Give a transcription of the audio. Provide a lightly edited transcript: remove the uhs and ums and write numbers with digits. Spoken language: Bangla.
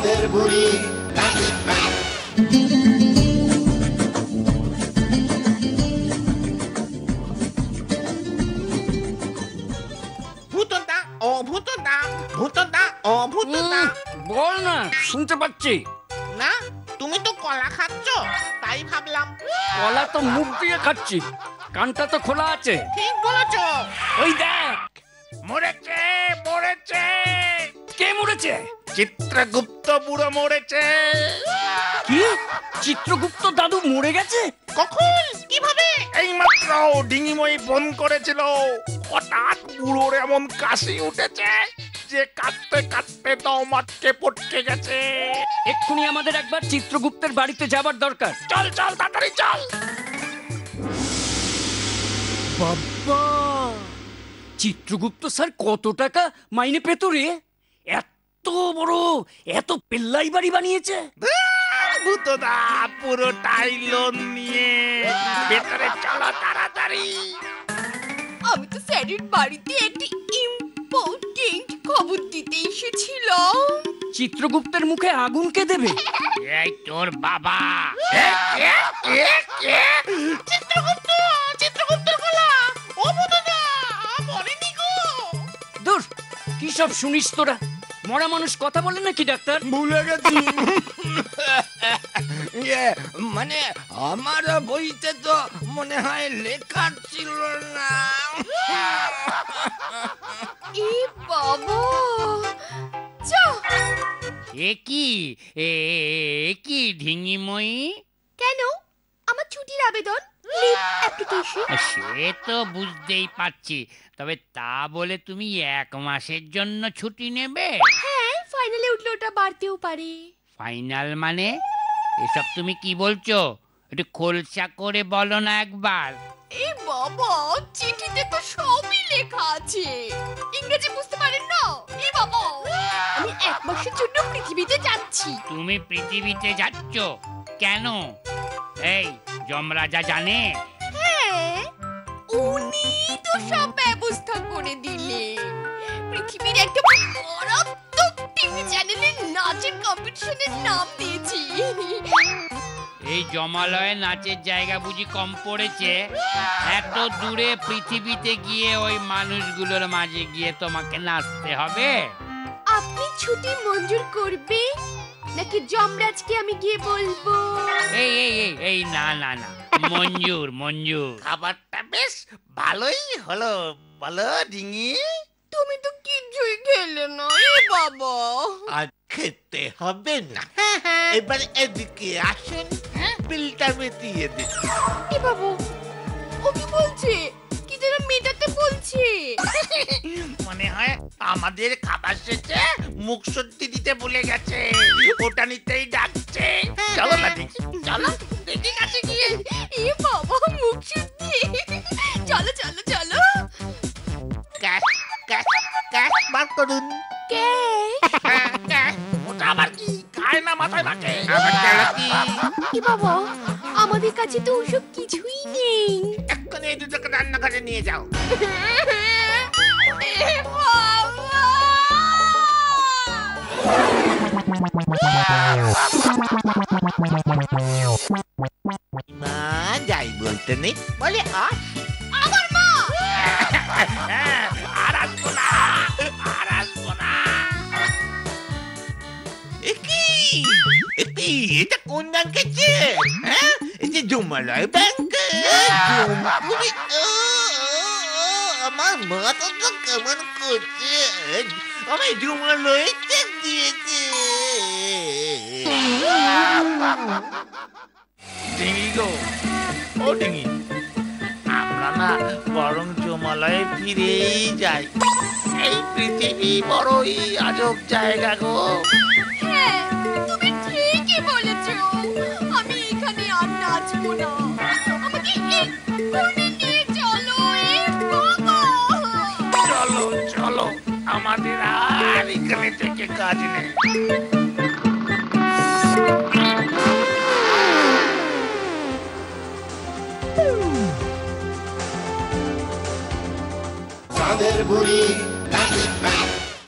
চাঁদের বুড়ি ভূতদা ও ভূতদা, ভূতদা ও ভূতদা। বল না, শুনতে পাচ্ছি। না, তুমি তো কলা খাচ্ছ, তাই ভাবলাম। কলা তো মুখ দিয়ে খাচ্ছি, কানটা তো খোলা আছে। ঠিক বলেছ। ওই দেখ, মরেছে মরেছে, কে মরেছে? চিত্রগুপ্ত বুড়ো মরেছে। কি? চিত্রগুপ্ত দাদু মরে গেছে? কখন? কিভাবে? এইমাত্র ডিঙিময়ী ফোন করেছিল। হঠাৎ বুড়োর এমন কাশি উঠেছে যে কাঁদতে কাঁদতে দম আটকে পটকে গেছে। এক্ষুনি আমাদের একবার চিত্রগুপ্তের বাড়িতে যাবার দরকার। চল চল তাড়াতাড়ি চল। বাবা, চিত্রগুপ্ত স্যার কত টাকা মাইনে পেত রে? এত বড়, এত পেল্লাই বাড়ি বানিয়েছে। ভূতদা পুরোটাই লোন নিয়ে। ভেতরে চলো তাড়াতাড়ি। আমি তো স্যারের বাড়িতে একটি ইম্পর্টেন্ট খবর দিতে এসেছিলাম। চিত্রগুপ্তের মুখে আগুন কে দেবে? এই তোর বাবা। চিত্রগুপ্ত, চিত্রগুপ্তের গলা। ও ভূতদা, মরেনি গো। দূর, কি সব শুনিস তোরা? মরা মানুষ কথা বলে নাকি ডাক্তার? ভুলে গেছি। মানে আমার বইতে তো মনে হয় লেখা ছিল না। এ বাবা, যা। এ কি ঢিঙিময়ী? কেন? আমার ছুটির আবেদন, লিভ অ্যাপ্লিকেশন। সে তো বুঝতেই পারছি, তবে তা বলে তুমি 1 মাসের জন্য ছুটি নেবে? হ্যাঁ, ফাইনালে উঠলে ওটা বাড়তেও পারে। ফাইনাল মানে? এসব তুমি কি বলছো? একটু খোলসা করে বলো না একবার। এ বাবা, চিঠিতে তো সবই লেখা আছে। ইংরেজি বুঝতে পারেন না? এ বাবা, আমি 1 মাসের জন্য পৃথিবীতে যাচ্ছি। তুমি পৃথিবীতে যাচ্ছ কেন? এই যমরাজা জানে? হ্যাঁ, উনি তো সব ব্যবস্থা করে দিলেন। পৃথিবীর একটা মারাত্মক টিভি চ্যানেলে নাচের কম্পিটিশনের নাম দিয়েছি। এই জমালয়ে নাচের জায়গা বুঝি কম পড়েছে? এত দূরে পৃথিবীতে গিয়ে ওই মানুষগুলোর মাঝে গিয়ে তোমাকে নাচতে হবে? আপনি ছুটি মঞ্জুর করবেন নাকি যমরাজকে আমি গিয়ে বলবো? এই না না না, মঞ্জুর মঞ্জুর। খাবারটা বেশ ভালোই হলো, বলো ডিঙি। তুমি তো কিছুই খেলে না। এ বাবা, আর খেতে হবে না। এবার এদিকে আসুন, বিলটা মিটিয়ে দিন। এ বাবা, ও কি বলছে? কি যেন মেটাতে বলছে। মনে হয় আমাদের খাবার শেষে মুখ সত্যি দিতে ভুলে গেছে, ওটা নিতেই ডাকছে। চলো না দেখি, চলো দেখি কাছে গিয়ে। এ বাবা, মুখ শুদ্ধি। চলো চলো চলো। ক্যাশ ক্যাশ ক্যাশ বার করুন। কে? ক্যাশ, ওটা আবার কি? খায় না মাথায় মাকে। আবার গেল কি? এ বাবা, আমাদের কাছে তো ওসব কিছুই নেই। এক্ষুনি এই দুটোকে রান্নাঘরে নিয়ে যাও। এ বাবা! মা যাই বলতে নেই, বলে আস। আমার মা! আর আসবো না, আর আসবো না। এটা কোন ব্যাংক আছে? হ্যাঁ, এটা জমালয় ব্যাংক। আমার মাথা তো কেমন করছে। আমি জমালয় চেক দিয়েছে। ডিঙি গো, ও ডিঙি, আমরা না বরং জমালয়ে ফিরেই যাই। এই পৃথিবী বড়ই আজব জায়গা গো। হ্যাঁ, তুমি ঠিকই বলেছো। আমি এখানে আর নাচবো না। আমাকে এক্ষুনি নিয়ে চলো। এ বাবা! চলো চলো, আমাদের আর এখানে থেকে কাজ নেই। চাঁদের বুড়ি